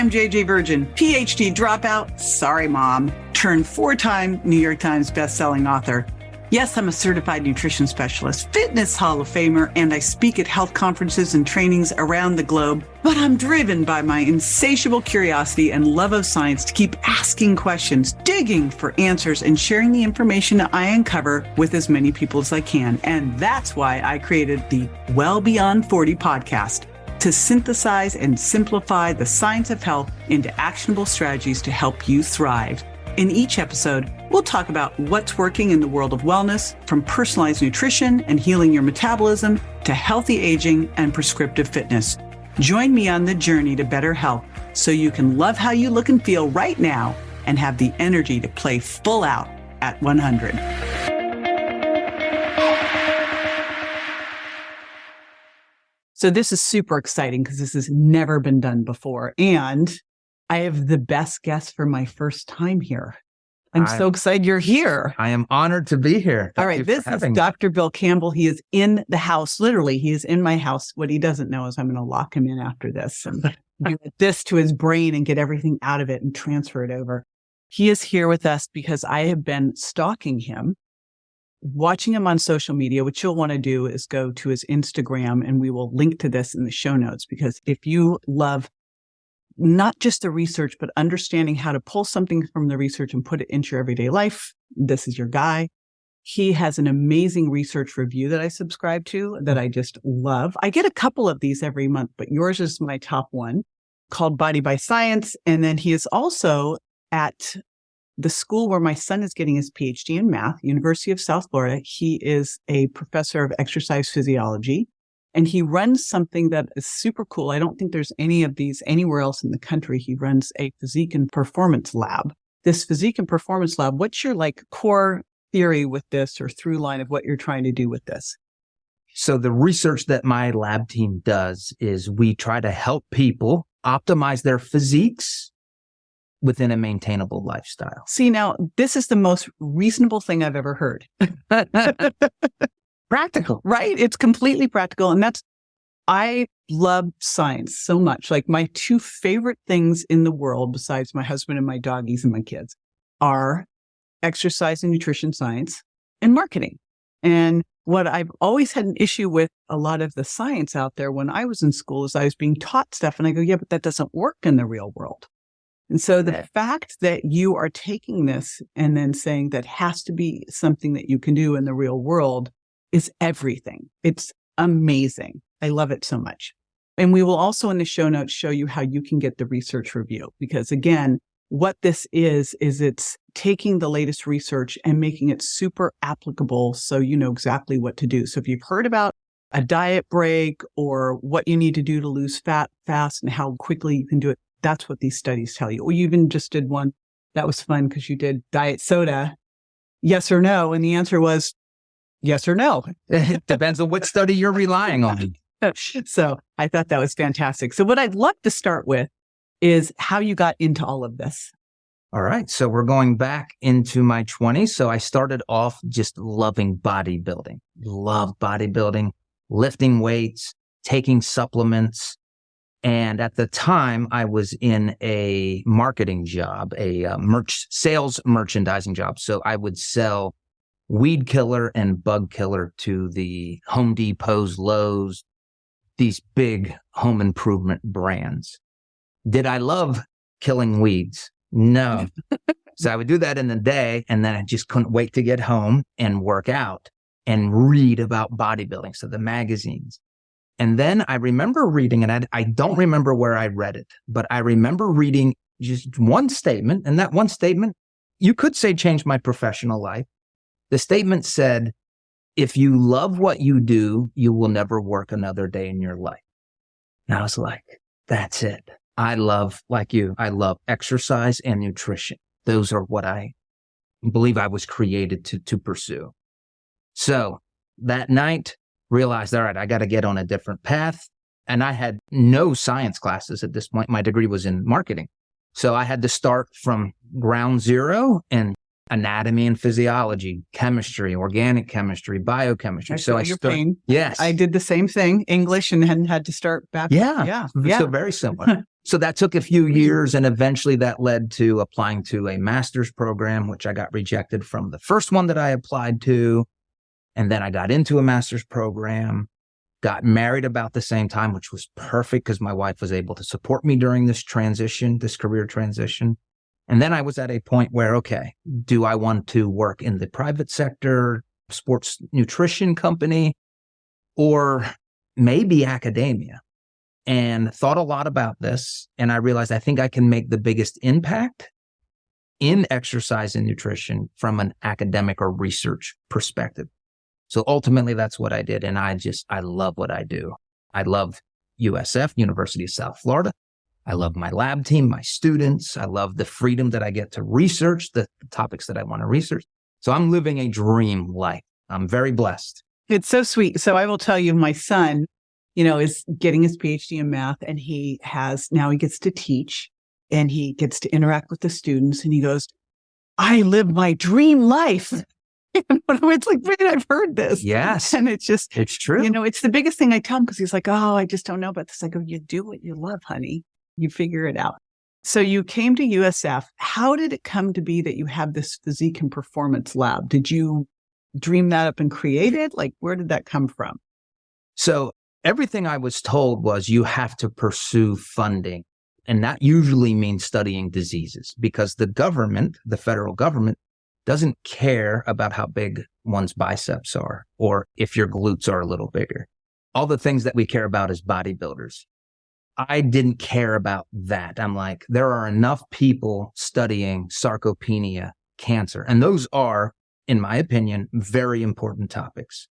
I'm JJ Virgin, PhD dropout, sorry mom, turned 4-time New York Times bestselling author. Yes, I'm a certified nutrition specialist, fitness Hall of Famer, and I speak at health conferences and trainings around the globe. But I'm driven by my insatiable curiosity and love of science to keep asking questions, digging for answers, and sharing the information I uncover with as many people as I can. And that's why I created the Well Beyond 40 podcast, to synthesize and simplify the science of health into actionable strategies to help you thrive. In each episode, we'll talk about what's working in the world of wellness, from personalized nutrition and healing your metabolism to healthy aging and prescriptive fitness. Join me on the journey to better health so you can love how you look and feel right now and have the energy to play full out at 100. So this is super exciting because this has never been done before. And I have the best guest for my first time here. I'm so excited you're here. I am honored to be here. All right. This is Dr. Bill Campbell. He is in the house. Literally, he is in my house. What he doesn't know is I'm going to lock him in after this and do this to his brain and get everything out of it and transfer it over. He is here with us because I have been stalking him, watching him on social media. What you'll want to do is go to his Instagram, and we will link to this in the show notes, because if you love not just the research, but understanding how to pull something from the research and put it into your everyday life, this is your guy. He has an amazing research review that I subscribe to that I just love. I get a couple of these every month, but yours is my top one, called Body by Science. And then he is also at the school where my son is getting his PhD in math, University of South Florida. He is a professor of exercise physiology. And he runs something that is super cool. I don't think there's any of these anywhere else in the country. He runs a Physique and Performance Lab. This Physique and Performance Lab, what's your core theory with this, or through line of what you're trying to do with this? So the research that my lab team does is we try to help people optimize their physiques within a maintainable lifestyle. See, now this is the most reasonable thing I've ever heard. Practical, right? It's completely practical. And I love science so much. Like, my two favorite things in the world, besides my husband and my doggies and my kids, are exercise and nutrition science and marketing. And what I've always had an issue with a lot of the science out there when I was in school is I was being taught stuff and I go, yeah, but that doesn't work in the real world. And so the fact that you are taking this and then saying that has to be something that you can do in the real world is everything. It's amazing. I love it so much. And we will also in the show notes show you how you can get the research review, because again, what this is it's taking the latest research and making it super applicable so you know exactly what to do. So if you've heard about a diet break or what you need to do to lose fat fast and how quickly you can do it, that's what these studies tell you. Or you even just did one that was fun because you did diet soda, yes or no. And the answer was yes or no. It depends on what study you're relying on. So I thought that was fantastic. So what I'd love to start with is how you got into all of this. All right. So we're going back into my 20s. So I started off just loving bodybuilding, lifting weights, taking supplements. And at the time, I was in a marketing job, a sales merchandising job. So I would sell weed killer and bug killer to the Home Depots, Lowe's, these big home improvement brands. Did I love killing weeds? No. So I would do that in the day, and then I just couldn't wait to get home and work out and read about bodybuilding. So the magazines. And then I remember reading, and I don't remember where I read it, but I remember reading just one statement. And that one statement, you could say, changed my professional life. The statement said, if you love what you do, you will never work another day in your life. And I was like, that's it. I love, like you, I love exercise and nutrition. Those are what I believe I was created to pursue. So that night, realized, all right, I got to get on a different path. And I had no science classes at this point. My degree was in marketing. So I had to start from ground zero and anatomy and physiology, chemistry, organic chemistry, biochemistry. So I started. Yes. I did the same thing, English, and then had to start back. Yeah. So very similar. So that took a few years, and eventually that led to applying to a master's program, which I got rejected from the first one that I applied to. And then I got into a master's program, got married about the same time, which was perfect because my wife was able to support me during this transition, this career transition. And then I was at a point where, okay, do I want to work in the private sector, sports nutrition company, or maybe academia? And thought a lot about this. And I realized I think I can make the biggest impact in exercise and nutrition from an academic or research perspective. So ultimately, that's what I did. And I love what I do. I love USF, University of South Florida. I love my lab team, my students. I love the freedom that I get to research the topics that I want to research. So I'm living a dream life. I'm very blessed. It's so sweet. So I will tell you, my son, is getting his PhD in math, and now he gets to teach and he gets to interact with the students, and he goes, I live my dream life. It's like, man, I've heard this. Yes. And it's true. It's the biggest thing I tell him, because he's like, oh, I just don't know about this. I go, you do what you love, honey. You figure it out. So you came to USF. How did it come to be that you have this physique and performance lab? Did you dream that up and create it? Like, where did that come from? So everything I was told was you have to pursue funding. And that usually means studying diseases, because the government, the federal government, doesn't care about how big one's biceps are or if your glutes are a little bigger. All the things that we care about as bodybuilders. I didn't care about that. I'm like, there are enough people studying sarcopenia, cancer, and those are, in my opinion, very important topics.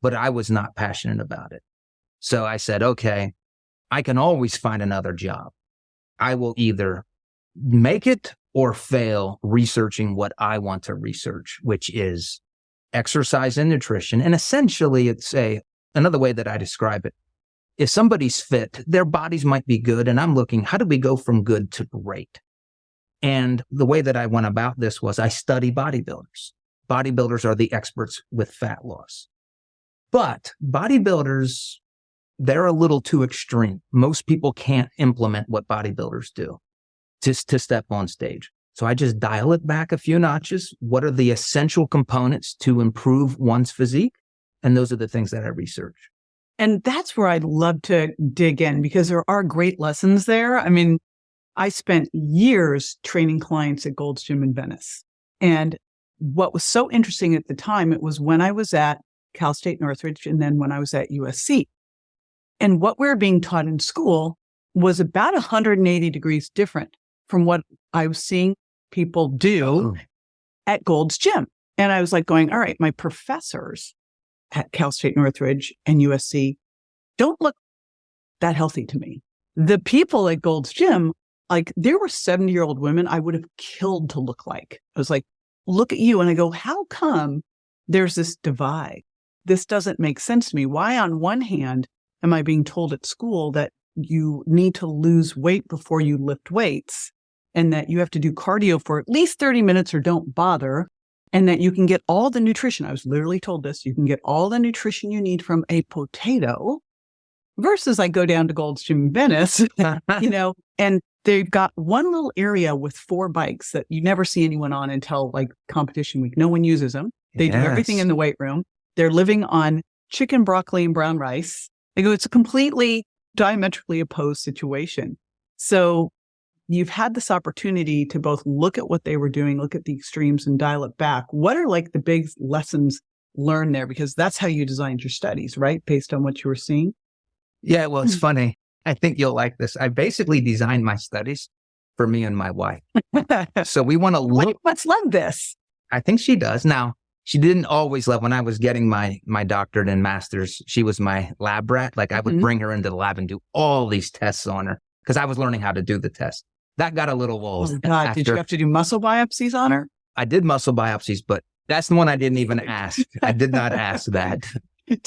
But I was not passionate about it. So I said, okay, I can always find another job. I will either make it or fail researching what I want to research, which is exercise and nutrition. And essentially, it's another way that I describe it. If somebody's fit, their bodies might be good. And I'm looking, how do we go from good to great? And the way that I went about this was I study bodybuilders. Bodybuilders are the experts with fat loss. But bodybuilders, they're a little too extreme. Most people can't implement what bodybuilders do just to step on stage. So I just dial it back a few notches. What are the essential components to improve one's physique? And those are the things that I research. And that's where I'd love to dig in, because there are great lessons there. I mean, I spent years training clients at Gold's Gym in Venice. And what was so interesting at the time, it was when I was at Cal State Northridge and then when I was at USC. And what we were being taught in school was about 180 degrees different from what I was seeing people do at Gold's Gym. And I was like going, all right, my professors at Cal State Northridge and USC don't look that healthy to me. The people at Gold's Gym, like, there were 70-year-old women I would have killed to look like. I was like, look at you. And I go, how come there's this divide? This doesn't make sense to me. Why on one hand am I being told at school that you need to lose weight before you lift weights, and that you have to do cardio for at least 30 minutes or don't bother, and that you can get all the nutrition. I was literally told this. You can get all the nutrition you need from a potato, versus I go down to Gold's Gym in Venice, and they've got one little area with 4 bikes that you never see anyone on until like competition week. No one uses them. They do everything in the weight room. They're living on chicken, broccoli, and brown rice. I go, it's a completely diametrically opposed situation. So you've had this opportunity to both look at what they were doing, look at the extremes, and dial it back. What are like the big lessons learned there? Because that's how you designed your studies, right? Based on what you were seeing. Yeah, well, it's funny. I think you'll like this. I basically designed my studies for me and my wife. So we want to look. Let's love this. I think she does. Now, she didn't always love, when I was getting my doctorate and master's, she was my lab rat. Like, I would bring her into the lab and do all these tests on her because I was learning how to do the test. That got a little old. Oh, God. Did you have to do muscle biopsies on her? I did muscle biopsies, but that's the one I didn't even ask. I did not ask that.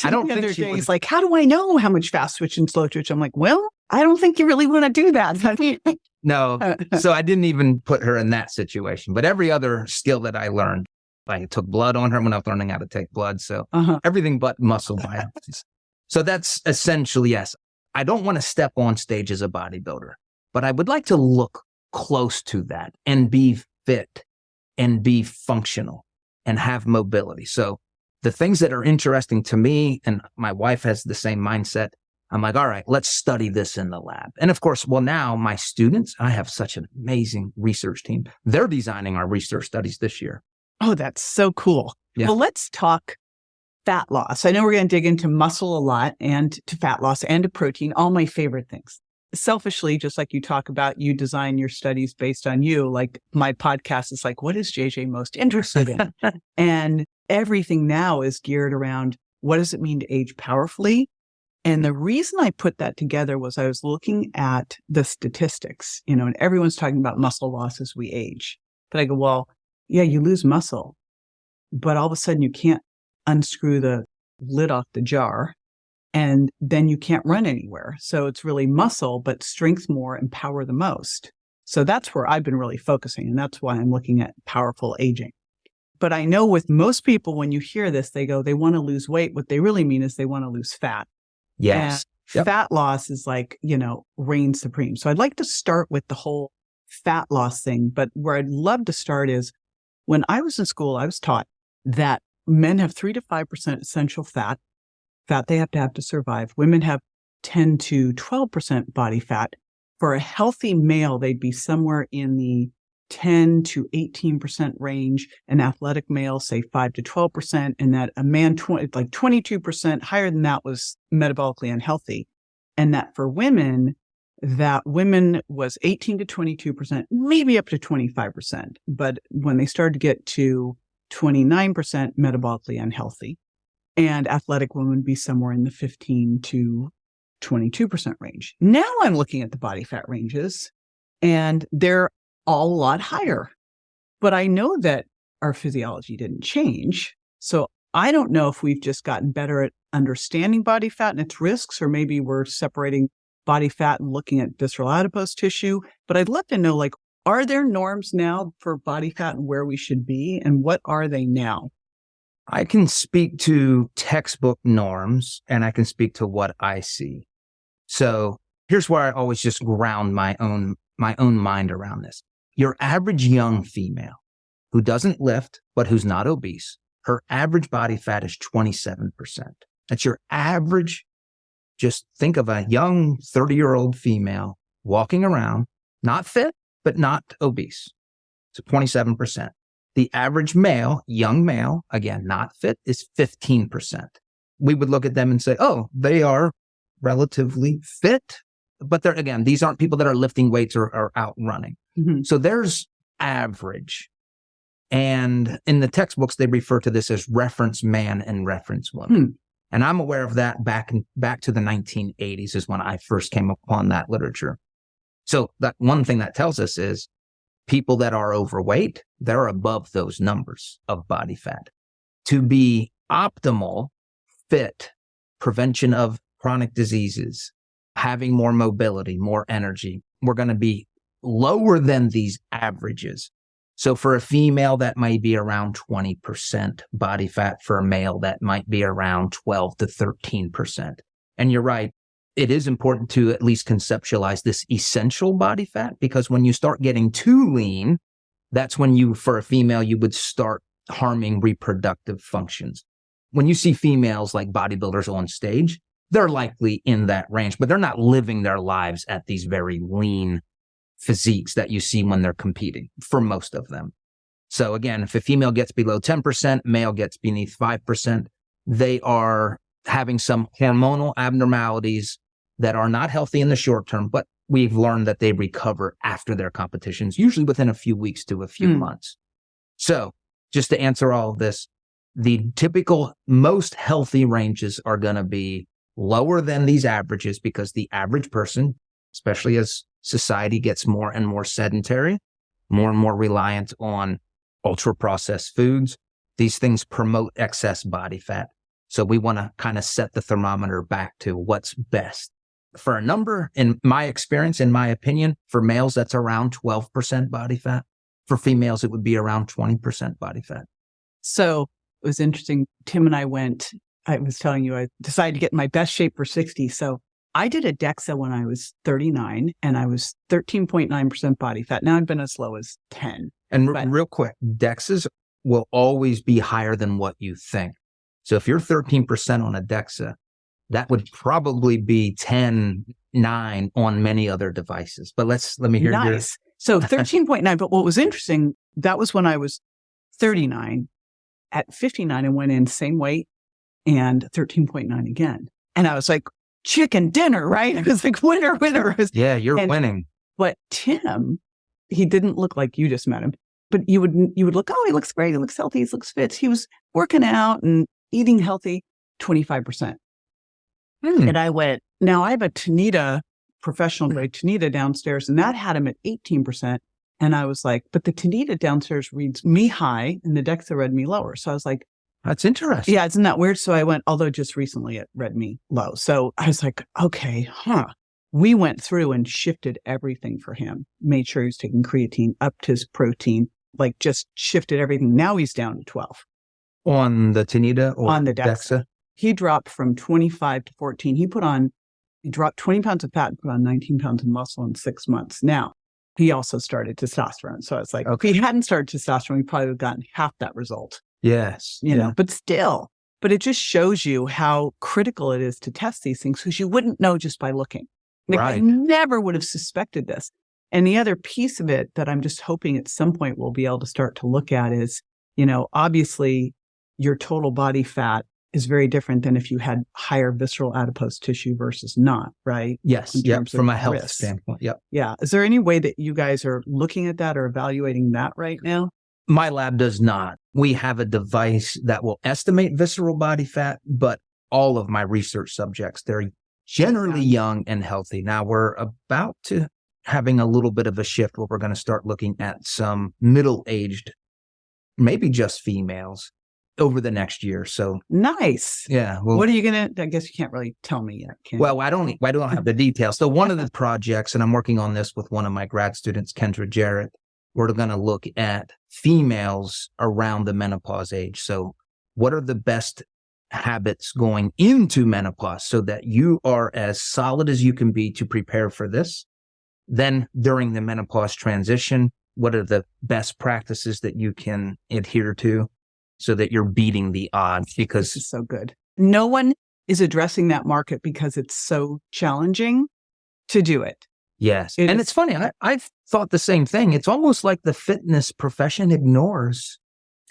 I don't think she was like, how do I know how much fast twitch and slow twitch? I'm like, well, I don't think you really want to do that. No. So I didn't even put her in that situation. But every other skill that I learned, I took blood on her when I was learning how to take blood. So everything but muscle biopsies. So that's essentially, yes. I don't want to step on stage as a bodybuilder. but I would like to look close to that and be fit and be functional and have mobility. So the things that are interesting to me, and my wife has the same mindset, I'm like, all right, let's study this in the lab. And of course, well, now my students, I have such an amazing research team. They're designing our research studies this year. Oh, that's so cool. Yeah. Well, let's talk fat loss. I know we're going to dig into muscle a lot and to fat loss and to protein, all my favorite things. Selfishly, just like you talk about, you design your studies based on you. Like my podcast is like, what is JJ most interested in? And everything now is geared around what does it mean to age powerfully? And the reason I put that together was I was looking at the statistics, and everyone's talking about muscle loss as we age. But I go, well, yeah, you lose muscle, but all of a sudden you can't unscrew the lid off the jar and then you can't run anywhere. So it's really muscle, but strength more and power the most. So that's where I've been really focusing. And that's why I'm looking at powerful aging. But I know with most people, when you hear this, they go, they want to lose weight. What they really mean is they want to lose fat. Yes. And fat loss is like, reigns supreme. So I'd like to start with the whole fat loss thing. But where I'd love to start is when I was in school, I was taught that men have 3 to 5% essential fat they have to survive. Women have 10 to 12% body fat. For a healthy male, they'd be somewhere in the 10 to 18% range. An athletic male, say 5 to 12%, and that a man, like 22% higher than that was metabolically unhealthy. And that for women, was 18 to 22%, maybe up to 25%. But when they started to get to 29% metabolically unhealthy, and athletic women would be somewhere in the 15 to 22% range. Now I'm looking at the body fat ranges, and they're all a lot higher. But I know that our physiology didn't change. So I don't know if we've just gotten better at understanding body fat and its risks, or maybe we're separating body fat and looking at visceral adipose tissue. But I'd love to know, are there norms now for body fat and where we should be? And what are they now? I can speak to textbook norms and I can speak to what I see. So here's where I always just ground my own mind around this. Your average young female who doesn't lift, but who's not obese, her average body fat is 27%. That's your average. Just think of a young 30-year-old female walking around, not fit, but not obese. So 27%. The average male, young male, again, not fit, is 15%. We would look at them and say, oh, they are relatively fit. But these aren't people that are lifting weights or are out running. Mm-hmm. So there's average. And in the textbooks, they refer to this as reference man and reference woman. And I'm aware of that back to the 1980s is when I first came upon that literature. So that one thing that tells us is people that are overweight, they're above those numbers of body fat. To be optimal, fit, prevention of chronic diseases, having more mobility, more energy, we're going to be lower than these averages. So for a female, that might be around 20% body fat. For a male, that might be around 12 to 13%. And you're right. It is important to at least conceptualize this essential body fat, because when you start getting too lean, that's when for a female, you would start harming reproductive functions. When you see females like bodybuilders on stage, they're likely in that range, but they're not living their lives at these very lean physiques that you see when they're competing for most of them. So again, if a female gets below 10%, male gets beneath 5%, they are having some hormonal abnormalities that are not healthy in the short term, but we've learned that they recover after their competitions, usually within a few weeks to a few months. So just to answer all of this, the typical most healthy ranges are going to be lower than these averages, because the average person, especially as society gets more and more sedentary, more and more reliant on ultra-processed foods, these things promote excess body fat. So we want to kind of set the thermometer back to what's best. For a number, in my experience, in my opinion, for males, that's around 12% body fat. For females, it would be around 20% body fat. So it was interesting. Tim and I was telling you, I decided to get in my best shape for 60. So I did a DEXA when I was 39 and I was 13.9% body fat. Now I've been as low as 10. And But- real quick, DEXAs will always be higher than what you think. So if you're 13% on a DEXA, that would probably be 10, 9 on many other devices. But let me hear Nice. So 13.9. But what was interesting, that was when I was 39. At 59, I went in same weight and 13.9 again. And I was like, chicken dinner, right? I was like, winner. Yeah, you're winning. But Tim, he didn't look like you just met him. But you would look, oh, he looks great. He looks healthy. He looks fit. He was working out and eating healthy, 25%. And I went, now I have a Tanita, professional grade Tanita downstairs, and that had him at 18%. And I was like, but the Tanita downstairs reads me high and the DEXA read me lower. So I was like, That's interesting. yeah, isn't that weird? So I went, although just recently it read me low. So I was like, okay, We went through and shifted everything for him, made sure he was taking creatine, upped his protein, like just shifted everything. Now he's down to 12. On the Tanita or on the DEXA. He dropped from 25 to 14. He dropped 20 pounds of fat and put on 19 pounds of muscle in 6 months. Now, he also started testosterone. So it's like, okay. If he hadn't started testosterone, he probably would have gotten half that result. Yes. You know, but still, it just shows you how critical it is to test these things because you wouldn't know just by looking. Like, Right. I never would have suspected this. And the other piece of it that I'm just hoping at some point we'll be able to start to look at is, obviously your total body fat is very different than if you had higher visceral adipose tissue versus not, right? Yes. Yep. From a health standpoint. Yep. Yeah. Is there any way that you guys are looking at that or evaluating that right now? My lab does not. We have a device that will estimate visceral body fat, but all of my research subjects, they're generally young and healthy. Now we're about to having a little bit of a shift where we're going to start looking at some middle-aged, maybe just females over the next year. So nice. Yeah. Well, what are you going to, I guess you can't really tell me yet. Can well, I don't have the details. So one of the projects, and I'm working on this with one of my grad students, Kendra Jarrett, we're going to look at females around the menopause age. So what are the best habits going into menopause so that you are as solid as you can be to prepare for this? Then during the menopause transition, what are the best practices that you can adhere to so that you're beating the odds? Because this is so good. No one is addressing that market because it's so challenging to do it. Yes. And it's funny. I've thought the same thing. It's almost like the fitness profession ignores.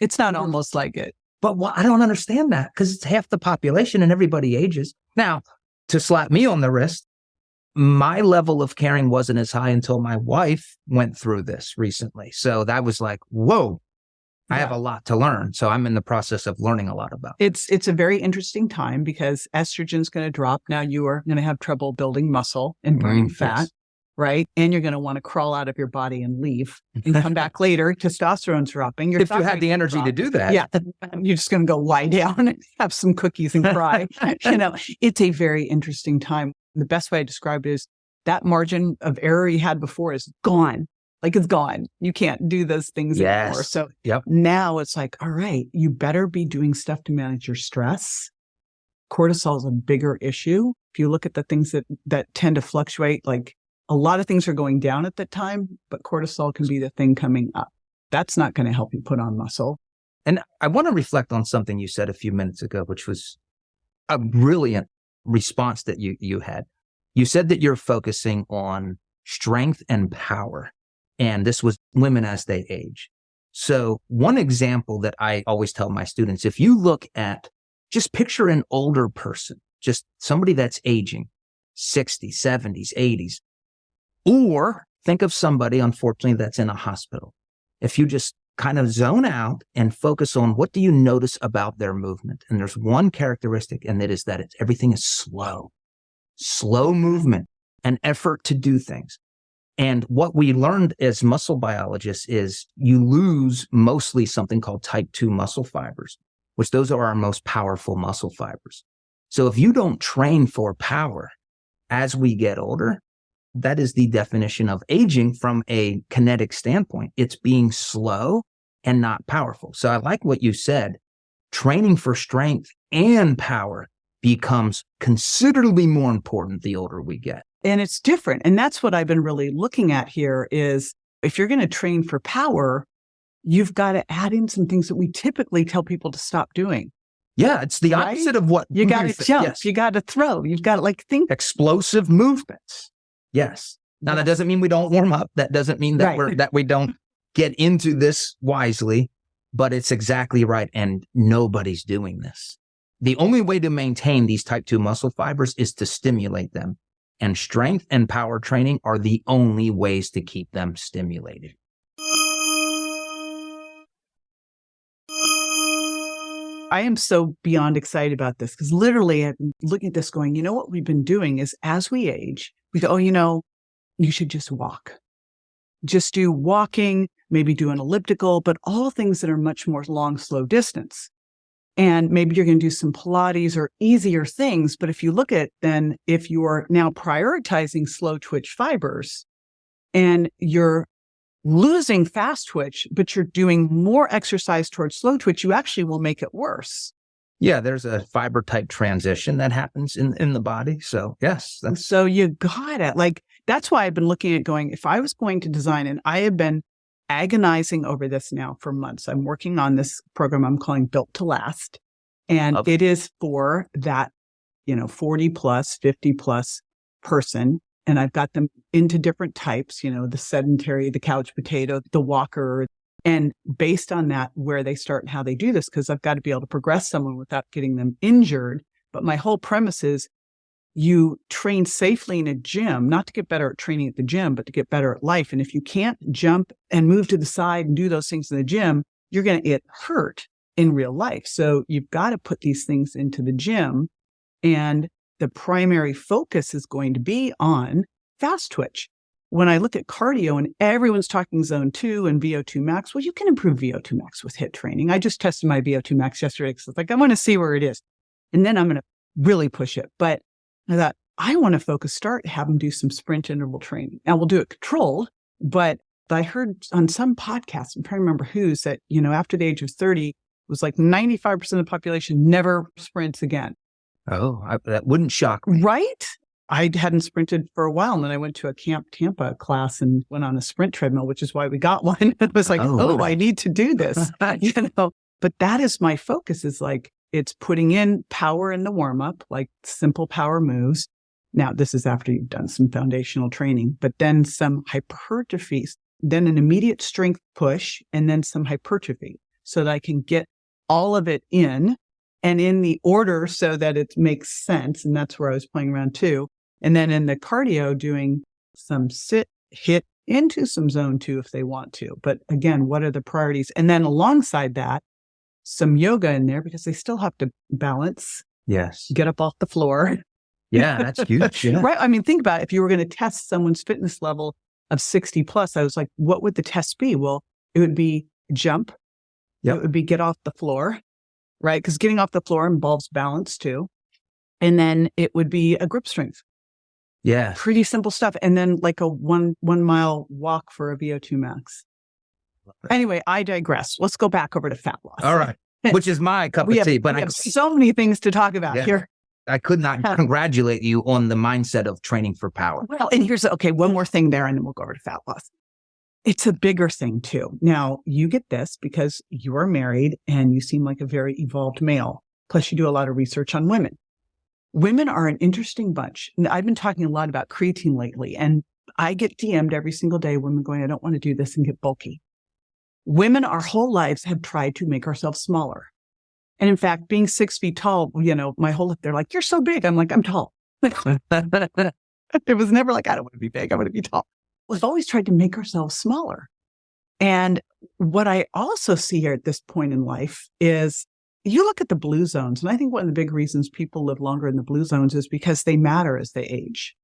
It's not almost like it. But I don't understand that because it's half the population and everybody ages. Now, to slap me on the wrist, my level of caring wasn't as high until my wife went through this recently. So that was like, whoa, I have a lot to learn. So I'm in the process of learning a lot about it. It's a very interesting time because estrogen's going to drop. Now you are going to have trouble building muscle and burning fat. Yes. Right. And you're going to want to crawl out of your body and leave and come back later. Testosterone's dropping. If you had the energy to do that. Yeah. You're just going to go lie down and have some cookies and cry. It's a very interesting time. The best way I describe it is that margin of error you had before is gone. Like it's gone. You can't do those things anymore. So now it's like, all right, you better be doing stuff to manage your stress. Cortisol is a bigger issue. If you look at the things that tend to fluctuate, like a lot of things are going down at that time, but cortisol can be the thing coming up. That's not going to help you put on muscle. And I want to reflect on something you said a few minutes ago, which was a brilliant response that you had. You said that you're focusing on strength and power, and this was women as they age. So one example that I always tell my students, if you look at, just picture an older person, just somebody that's aging, 60s, 70s, 80s, or think of somebody, unfortunately, that's in a hospital. If you just kind of zone out and focus on what do you notice about their movement? And there's one characteristic, and it is that everything is slow movement and effort to do things. And what we learned as muscle biologists is you lose mostly something called type 2 muscle fibers, which those are our most powerful muscle fibers. So if you don't train for power as we get older, that is the definition of aging from a kinetic standpoint. It's being slow and not powerful. So I like what you said, training for strength and power becomes considerably more important the older we get. And it's different. And that's what I've been really looking at here is if you're going to train for power, you've got to add in some things that we typically tell people to stop doing. Yeah, it's the opposite of what you got to jump. Yes. You got to throw. You've got to think. Explosive movements. Yes. Now, that doesn't mean we don't warm up. That doesn't mean that we don't get into this wisely, but it's exactly right. And nobody's doing this. The only way to maintain these type 2 muscle fibers is to stimulate them. And strength and power training are the only ways to keep them stimulated. I am so beyond excited about this because literally I'm looking at this going, what we've been doing is as we age, we go, you should just walk. Just do walking, maybe do an elliptical, but all things that are much more long, slow distance. And maybe you're going to do some Pilates or easier things. But if you look at then if you're now prioritizing slow twitch fibers and you're losing fast twitch, but you're doing more exercise towards slow twitch, you actually will make it worse. Yeah, there's a fiber type transition that happens in the body. So yes. So you got it. That's why I've been looking at going, if I was going to design, and I have been agonizing over this now for months. I'm working on this program I'm calling Built to Last. And it is for that, 40 plus, 50 plus person. And I've got them into different types, the sedentary, the couch potato, the walker. And based on that, where they start and how they do this, because I've got to be able to progress someone without getting them injured. But my whole premise is you train safely in a gym, not to get better at training at the gym, but to get better at life. And if you can't jump and move to the side and do those things in the gym, you're going to get hurt in real life. So you've got to put these things into the gym. And the primary focus is going to be on fast twitch. When I look at cardio and everyone's talking zone 2 and VO2 max, well, you can improve VO2 max with HIIT training. I just tested my VO2 max yesterday because it's I want to see where it is. And then I'm going to really push it. But I thought, I want to have them do some sprint interval training. Now we'll do it controlled, but I heard on some podcast, I'm trying to remember whose, that, after the age of 30, it was 95% of the population never sprints again. Oh, that wouldn't shock me. Right? I hadn't sprinted for a while. And then I went to a Camp Tampa class and went on a sprint treadmill, which is why we got one. It was I need to do this, But that is my focus is it's putting in power in the warm up, simple power moves. Now, this is after you've done some foundational training, but then some hypertrophy, then an immediate strength push, and then some hypertrophy so that I can get all of it in and in the order so that it makes sense. And that's where I was playing around too. And then in the cardio, doing some sit, hit into some zone 2 if they want to. But again, what are the priorities? And then alongside that, some yoga in there because they still have to balance. Yes. Get up off the floor. Yeah, that's huge. Yeah. Right. I mean, think about it. If you were going to test someone's fitness level of 60 plus, I was like, what would the test be? Well, it would be jump. Yep. It would be get off the floor, right? Because getting off the floor involves balance too. And then it would be a grip strength. Yeah. Pretty simple stuff. And then a 1 mile walk for a VO2 max. Anyway, I digress. Let's go back over to fat loss. All right. Which is my cup of tea. But we have so many things to talk about here. I could not congratulate you on the mindset of training for power. Well, and here's, one more thing there, and then we'll go over to fat loss. It's a bigger thing too. Now, you get this because you are married and you seem like a very evolved male. Plus, you do a lot of research on women. Women are an interesting bunch. And I've been talking a lot about creatine lately, and I get DM'd every single day, women going, I don't want to do this and get bulky. Women our whole lives have tried to make ourselves smaller. And in fact, being 6 feet tall, my whole life, they're like, you're so big. I'm like, I'm tall. It was never I don't want to be big. I want to be tall. We've always tried to make ourselves smaller. And what I also see here at this point in life is you look at the blue zones. And I think one of the big reasons people live longer in the blue zones is because they matter as they age.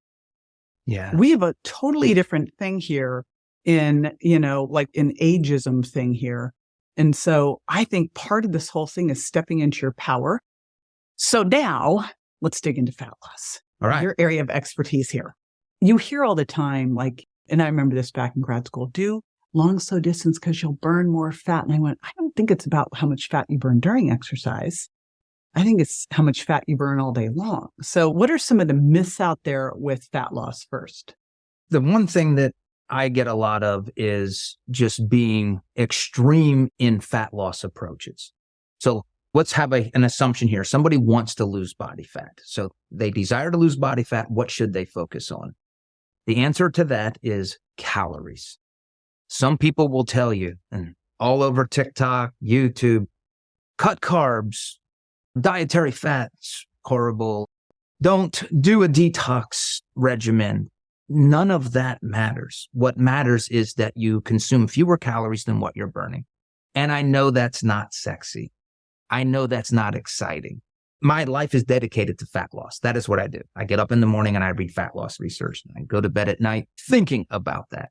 Yeah. We have a totally different thing here in, an ageism thing here. And so I think part of this whole thing is stepping into your power. So now let's dig into fat loss. All right. Your area of expertise here. You hear all the time, and I remember this back in grad school, do long, slow distance because you'll burn more fat. And I went, I don't think it's about how much fat you burn during exercise. I think it's how much fat you burn all day long. So what are some of the myths out there with fat loss first? The one thing that I get a lot of is just being extreme in fat loss approaches. So let's have an assumption here. Somebody wants to lose body fat. So they desire to lose body fat. What should they focus on? The answer to that is calories. Some people will tell you, and all over TikTok, YouTube, cut carbs, dietary fats, horrible. Don't do a detox regimen. None of that matters. What matters is that you consume fewer calories than what you're burning. And I know that's not sexy. I know that's not exciting. My life is dedicated to fat loss. That is what I do. I get up in the morning and I read fat loss research. And I go to bed at night thinking about that.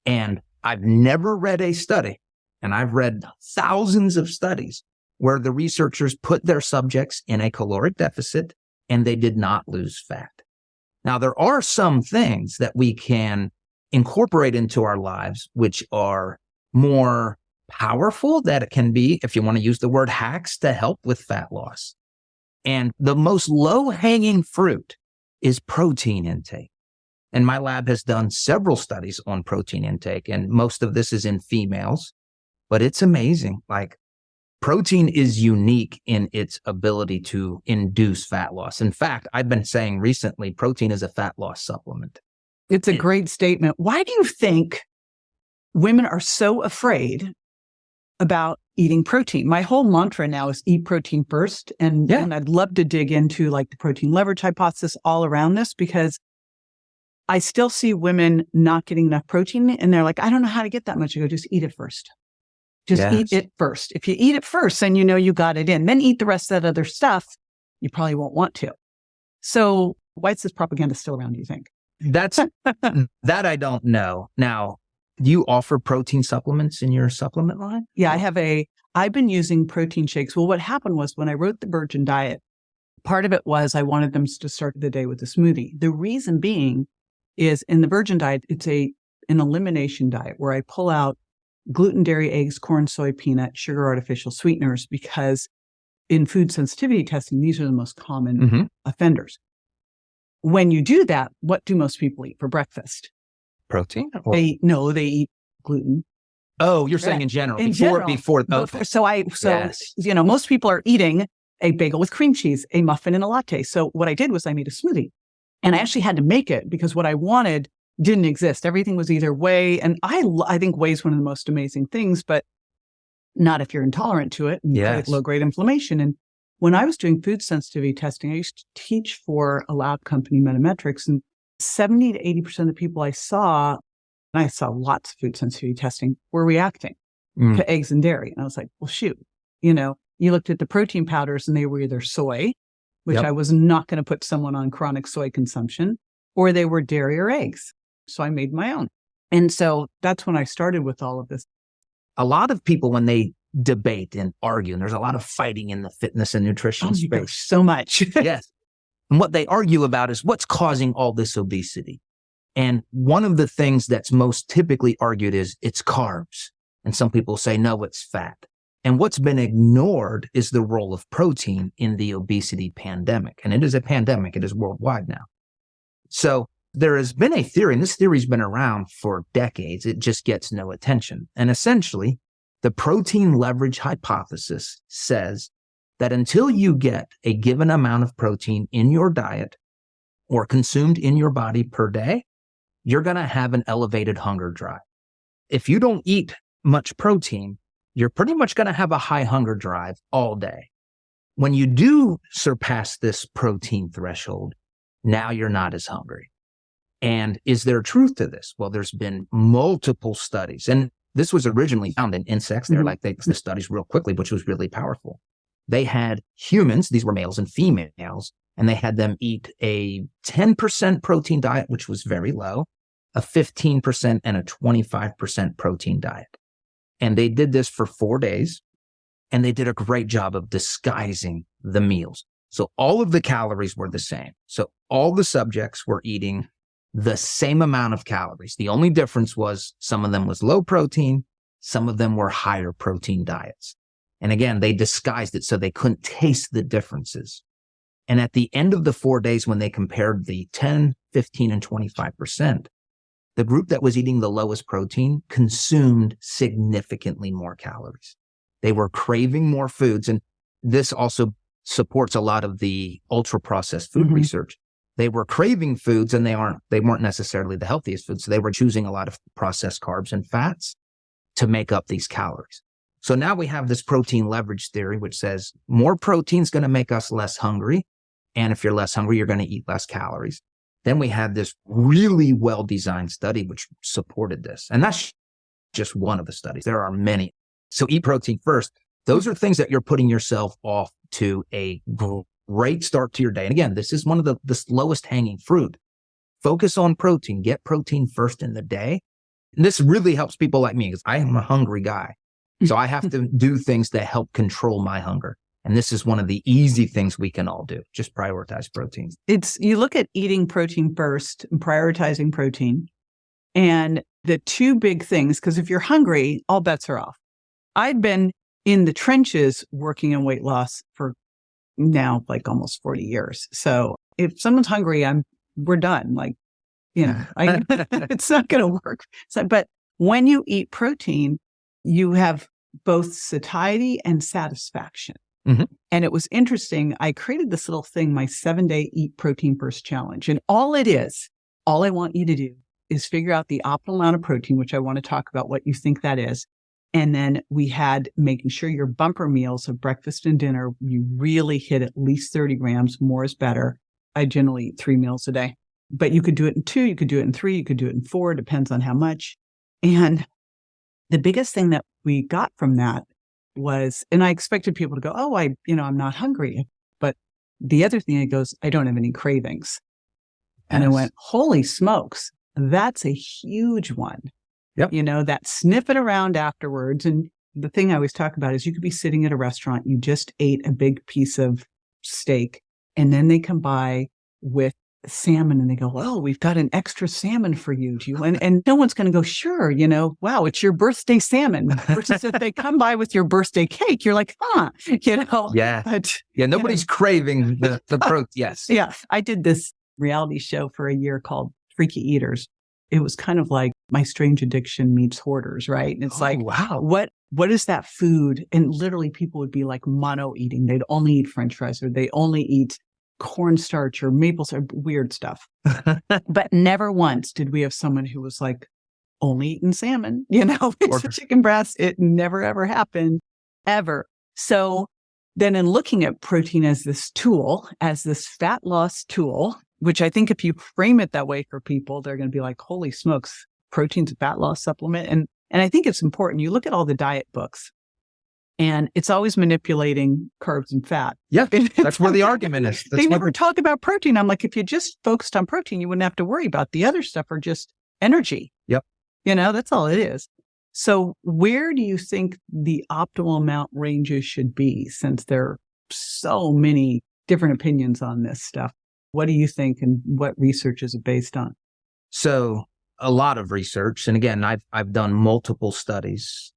And I've never read a study, and I've read thousands of studies where the researchers put their subjects in a caloric deficit and they did not lose fat. Now, there are some things that we can incorporate into our lives which are more powerful, that it can be, if you want to use the word hacks, to help with fat loss. And the most low-hanging fruit is protein intake. And my lab has done several studies on protein intake, and most of this is in females, but it's amazing. Like, protein is unique in its ability to induce fat loss. In fact, I've been saying recently, protein is a fat loss supplement. It's a great statement. Why do you think women are so afraid about eating protein? My whole mantra now is eat protein first. And I'd love to dig into like the protein leverage hypothesis all around this, because I still see women not getting enough protein and they're like, I don't know how to get that much. I go, just eat it first. Just eat it first. If you eat it first, then you know you got it in. Then eat the rest of that other stuff. You probably won't want to. So why is this propaganda still around, do you think? That I don't know. Now, do you offer protein supplements in your supplement line? Yeah, I've been using protein shakes. Well, what happened was when I wrote the Virgin Diet, part of it was I wanted them to start the day with a smoothie. The reason being is in the Virgin Diet, it's an elimination diet where I pull out gluten, dairy, eggs, corn, soy, peanut, sugar, artificial sweeteners, because in food sensitivity testing, these are the most common offenders. When you do that, what do most people eat for breakfast? Protein? They eat gluten. Oh, you're saying in general. Before. Most people are eating a bagel with cream cheese, a muffin, and a latte. So what I did was I made a smoothie, and I actually had to make it because what I wanted didn't exist. Everything was either whey, and I think whey is one of the most amazing things, but not if you're intolerant to it and create low-grade inflammation. And when I was doing food sensitivity testing, I used to teach for a lab company, Metametrics, and 70 to 80% of the people I saw, and I saw lots of food sensitivity testing, were reacting to eggs and dairy. And I was like, well, shoot, you looked at the protein powders and they were either soy, which I was not going to put someone on chronic soy consumption, or they were dairy or eggs. So I made my own. And so that's when I started with all of this. A lot of people, when they debate and argue, and there's a lot of fighting in the fitness and nutrition space. So much. Yes. And what they argue about is what's causing all this obesity. And one of the things that's most typically argued is it's carbs. And some people say, no, it's fat. And what's been ignored is the role of protein in the obesity pandemic. And it is a pandemic. It is worldwide now. So there has been a theory, and this theory's been around for decades. It just gets no attention. And essentially, the protein leverage hypothesis says that until you get a given amount of protein in your diet or consumed in your body per day, you're going to have an elevated hunger drive. If you don't eat much protein, you're pretty much going to have a high hunger drive all day. When you do surpass this protein threshold, now you're not as hungry. And is there truth to this? Well, there's been multiple studies, and this was originally found in insects. They're like the studies real quickly, which was really powerful. They had humans, these were males and females, and they had them eat a 10% protein diet, which was very low, a 15% and a 25% protein diet. And they did this for 4 days, and they did a great job of disguising the meals. So all of the calories were the same. So all the subjects were eating the same amount of calories. The only difference was some of them was low protein, some of them were higher protein diets. And again, they disguised it so they couldn't taste the differences. And at the end of the 4 days, when they compared the 10, 15, and 25%, the group that was eating the lowest protein consumed significantly more calories. They were craving more foods. And this also supports a lot of the ultra processed food research. They were craving foods and they weren't necessarily the healthiest foods. So they were choosing a lot of processed carbs and fats to make up these calories. So now we have this protein leverage theory, which says more protein is going to make us less hungry. And if you're less hungry, you're going to eat less calories. Then we had this really well-designed study which supported this. And that's just one of the studies. There are many. So eat protein first. Those are things that you're putting yourself off to a great start to your day. And again, this is one of the lowest hanging fruit. Focus on protein. Get protein first in the day. And this really helps people like me because I am a hungry guy. So I have to do things that help control my hunger. And this is one of the easy things we can all do. Just prioritize protein. You look at eating protein first and prioritizing protein. And the two big things, because if you're hungry, all bets are off. I've been in the trenches working in weight loss for now like almost 40 years. So if someone's hungry, we're done. Like, it's not going to work. But when you eat protein, you have both satiety and satisfaction. Mm-hmm. And it was interesting. I created this little thing, my 7-day eat protein first challenge. And all I want you to do is figure out the optimal amount of protein, which I want to talk about what you think that is. And then we had making sure your bumper meals of breakfast and dinner, you really hit at least 30 grams. More is better. I generally eat 3 meals a day, but you could do it in 2, you could do it in 3, you could do it in 4, depends on how much. And the biggest thing that we got from that was, and I expected people to go, oh, I'm not hungry. But the other thing, it goes, I don't have any cravings. And I went, holy smokes, that's a huge one. Yep. That sniff it around afterwards. And the thing I always talk about is you could be sitting at a restaurant, you just ate a big piece of steak, and then they come by with salmon and they go, oh, we've got an extra salmon for you. Do you? And no one's going to go, sure, wow, it's your birthday salmon. Versus if they come by with your birthday cake, you're like, Yeah. But, nobody's craving the protein. Yes. Yeah. I did this reality show for a year called Freaky Eaters. It was kind of like My Strange Addiction meets Hoarders, right? And it's wow. What is that food? And literally people would be like mono eating. They'd only eat French fries or they only eat cornstarch or maple syrup, weird stuff. But never once did we have someone who was like only eating salmon, or chicken breast. It never, ever happened, ever. So then in looking at protein as this tool, as this fat loss tool, which I think if you frame it that way for people, they're going to be like, holy smokes, protein's a fat loss supplement. And I think it's important. You look at all the diet books and it's always manipulating carbs and fat. Yeah, that's where the argument is. They never talk about protein. I'm like, if you just focused on protein, you wouldn't have to worry about the other stuff or just energy. Yep. That's all it is. So where do you think the optimal amount ranges should be, since there are so many different opinions on this stuff? What do you think and what research is it based on? So a lot of research. And again, I've done multiple studies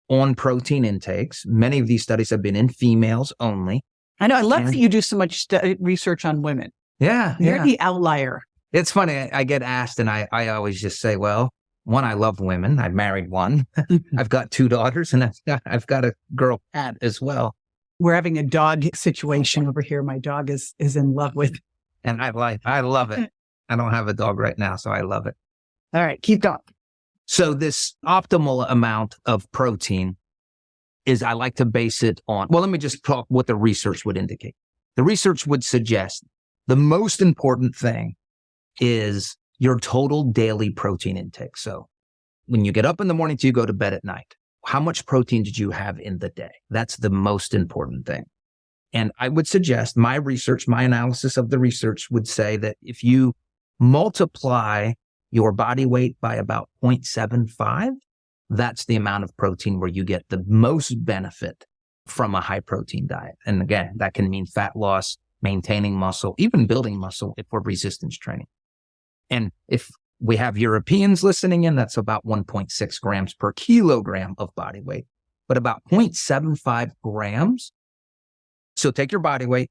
on protein intakes. Many of these studies have been in females only. I know. I love that you do so much research on women. Yeah. You're the outlier. It's funny. I get asked and I always just say, well, one, I love women. I've married one. I've got 2 daughters and I've got a girl cat as well. We're having a dog situation over here. My dog is in love with. And I love it. I don't have a dog right now, so I love it. All right, keep going. So this optimal amount of protein is, I like to base it on, well, let me just talk what the research would indicate. The research would suggest the most important thing is your total daily protein intake. So when you get up in the morning till you go to bed at night, how much protein did you have in the day? That's the most important thing. And I would suggest my analysis of the research would say that if you multiply your body weight by about 0.75, that's the amount of protein where you get the most benefit from a high protein diet. And again, that can mean fat loss, maintaining muscle, even building muscle if we're resistance training. And if we have Europeans listening in, that's about 1.6 grams per kilogram of body weight. but about 0.75 grams. So take your body weight,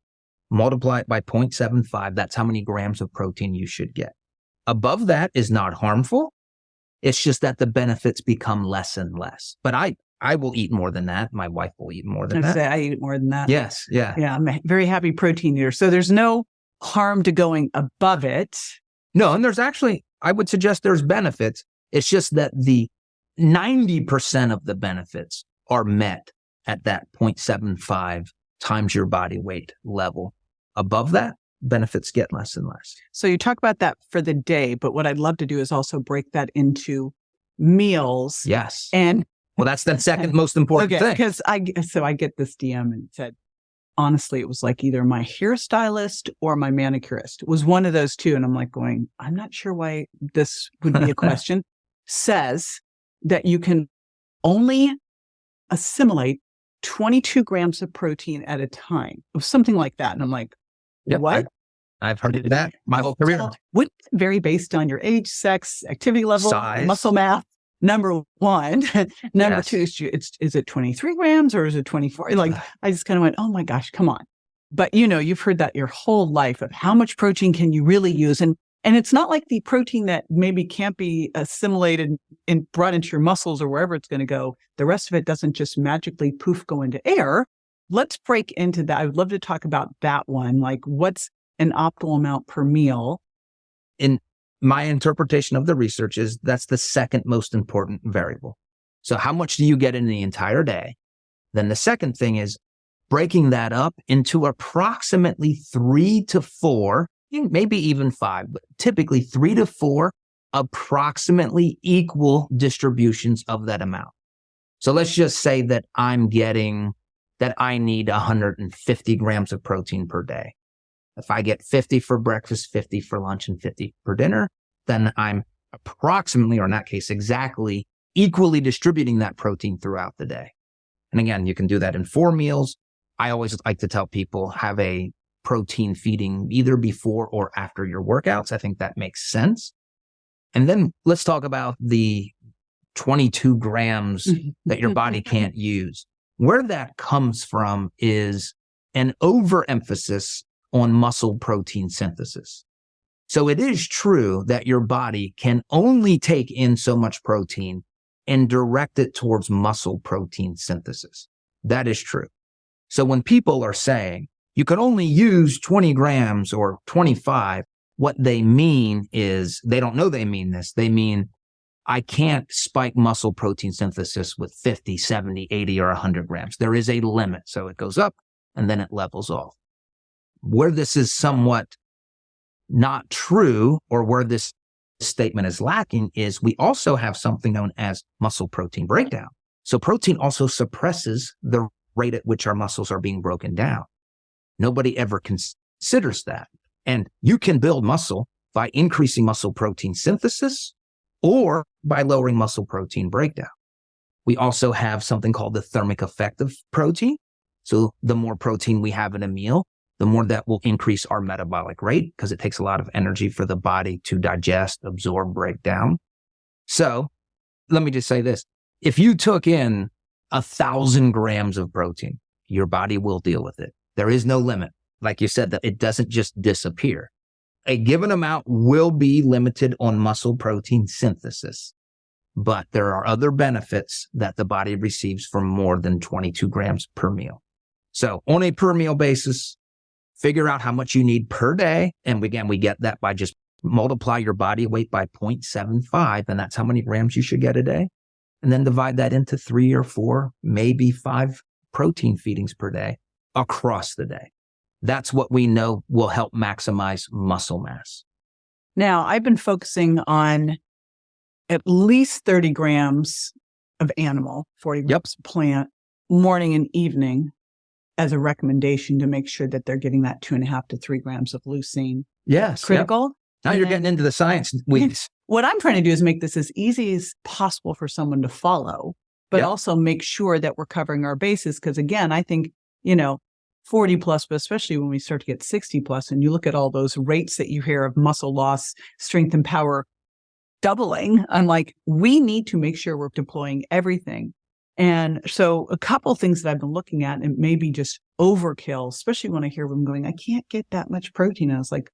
multiply it by 0.75. That's how many grams of protein you should get. Above that is not harmful. It's just that the benefits become less and less. But I will eat more than that. My wife will eat more than that. I eat more than that. Yes. Yeah. Yeah. I'm a very happy protein eater. So there's no harm to going above it. No. And there's actually, I would suggest there's benefits. It's just that the 90% of the benefits are met at that 0.75 times your body weight level. Above that, benefits get less and less. So you talk about that for the day, but what I'd love to do is also break that into meals. Yes. And well, that's the second most important thing. Because I get this DM and it said, honestly, it was like either my hairstylist or my manicurist. It was one of those two. And I'm like going, I'm not sure why this would be a question. Says that you can only assimilate 22 grams of protein at a time. It was something like that. And I'm like, yep, what? I've heard of that my whole career. Would vary based on your age, sex, activity level, size, muscle mass. Number one. Number yes. two, is it 23 grams or is it 24? Like, I just kind of went, oh my gosh, come on. But you've heard that your whole life of how much protein can you really use? And it's not like the protein that maybe can't be assimilated and brought into your muscles or wherever it's going to go. The rest of it doesn't just magically poof go into air. Let's break into that. I would love to talk about that one. Like, what's an optimal amount per meal? In my interpretation of the research is that's the second most important variable. So how much do you get in the entire day? Then the second thing is breaking that up into approximately 3 to 4, maybe even 5, but typically 3 to 4 approximately equal distributions of that amount. So let's just say that I need 150 grams of protein per day. If I get 50 for breakfast, 50 for lunch, and 50 for dinner, then I'm approximately, or in that case, exactly equally distributing that protein throughout the day. And again, you can do that in 4 meals. I always like to tell people have a protein feeding either before or after your workouts. I think that makes sense. And then let's talk about the 22 grams that your body can't use. Where that comes from is an overemphasis on muscle protein synthesis. So it is true that your body can only take in so much protein and direct it towards muscle protein synthesis. That is true. So when people are saying you can only use 20 grams or 25, what they mean is they don't know they mean this. They mean I can't spike muscle protein synthesis with 50, 70, 80, or 100 grams. There is a limit. So it goes up and then it levels off. Where this is somewhat not true, or where this statement is lacking, is we also have something known as muscle protein breakdown. So protein also suppresses the rate at which our muscles are being broken down. Nobody ever considers that. And you can build muscle by increasing muscle protein synthesis or by lowering muscle protein breakdown. We also have something called the thermic effect of protein. So the more protein we have in a meal, the more that will increase our metabolic rate because it takes a lot of energy for the body to digest, absorb, break down. So let me just say this. If you took in 1,000 grams of protein, your body will deal with it. There is no limit. Like you said, that it doesn't just disappear. A given amount will be limited on muscle protein synthesis, but there are other benefits that the body receives from more than 22 grams per meal. So on a per meal basis, figure out how much you need per day. And again, we get that by just multiply your body weight by 0.75, and that's how many grams you should get a day. And then divide that into 3 or 4, maybe 5 protein feedings per day across the day. That's what we know will help maximize muscle mass. Now, I've been focusing on at least 30 grams of animal, 40 grams of plant, morning and evening as a recommendation to make sure that they're getting that 2.5 to 3 grams of leucine. Yes. Critical. Yep. Now you're getting into the science weeds. What I'm trying to do is make this as easy as possible for someone to follow, but also make sure that we're covering our bases. Because again, I think, 40 plus, but especially when we start to get 60 plus, and you look at all those rates that you hear of muscle loss, strength and power doubling, I'm like, we need to make sure we're deploying everything. And so a couple things that I've been looking at, and maybe just overkill, especially when I hear them going, I can't get that much protein. I was like,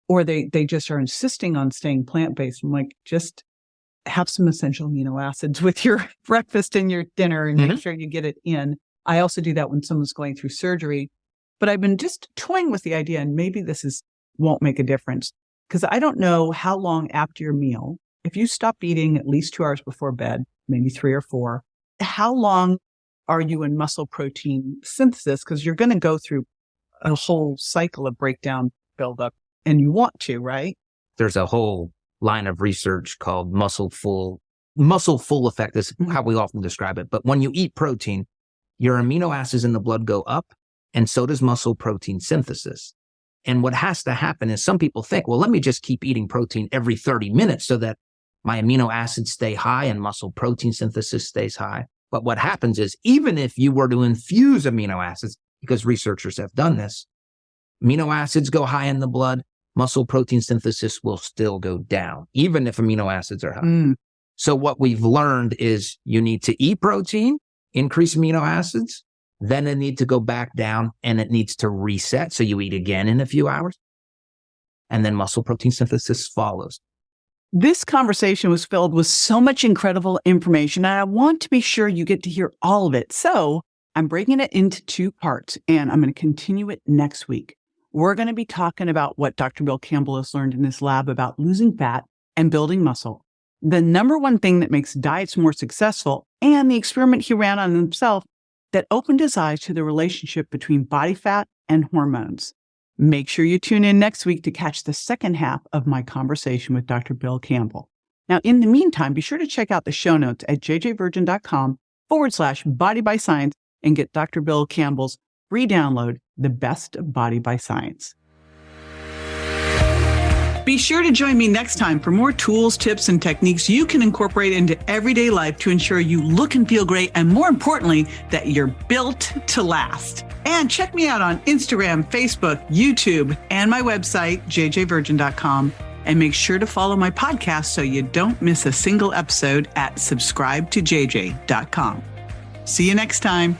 or they just are insisting on staying plant-based. I'm like, just have some essential amino acids with your breakfast and your dinner and make sure you get it in. I also do that when someone's going through surgery, but I've been just toying with the idea, and maybe won't make a difference, because I don't know how long after your meal, if you stop eating at least 2 hours before bed, maybe 3 or 4, how long are you in muscle protein synthesis? Because you're going to go through a whole cycle of breakdown, buildup, and you want to, right? There's a whole line of research called muscle full effect is how we often describe it. But when you eat protein, your amino acids in the blood go up, and so does muscle protein synthesis. And what has to happen is some people think, well, let me just keep eating protein every 30 minutes so that my amino acids stay high and muscle protein synthesis stays high. But what happens is, even if you were to infuse amino acids, because researchers have done this, amino acids go high in the blood, muscle protein synthesis will still go down, even if amino acids are high. So what we've learned is you need to eat protein, increase amino acids, then it needs to go back down and it needs to reset. So you eat again in a few hours, and then muscle protein synthesis follows. This conversation was filled with so much incredible information, and I want to be sure you get to hear all of it. So I'm breaking it into 2 parts, and I'm going to continue it next week. We're going to be talking about what Dr. Bill Campbell has learned in his lab about losing fat and building muscle, the number one thing that makes diets more successful, and the experiment he ran on himself that opened his eyes to the relationship between body fat and hormones. Make sure you tune in next week to catch the second half of my conversation with Dr. Bill Campbell. Now, in the meantime, be sure to check out the show notes at jjvirgin.com/Body by Science and get Dr. Bill Campbell's free download, The Best of Body by Science. Be sure to join me next time for more tools, tips, and techniques you can incorporate into everyday life to ensure you look and feel great, and more importantly, that you're built to last. And check me out on Instagram, Facebook, YouTube, and my website, jjvirgin.com. And make sure to follow my podcast so you don't miss a single episode at subscribetojj.com. See you next time.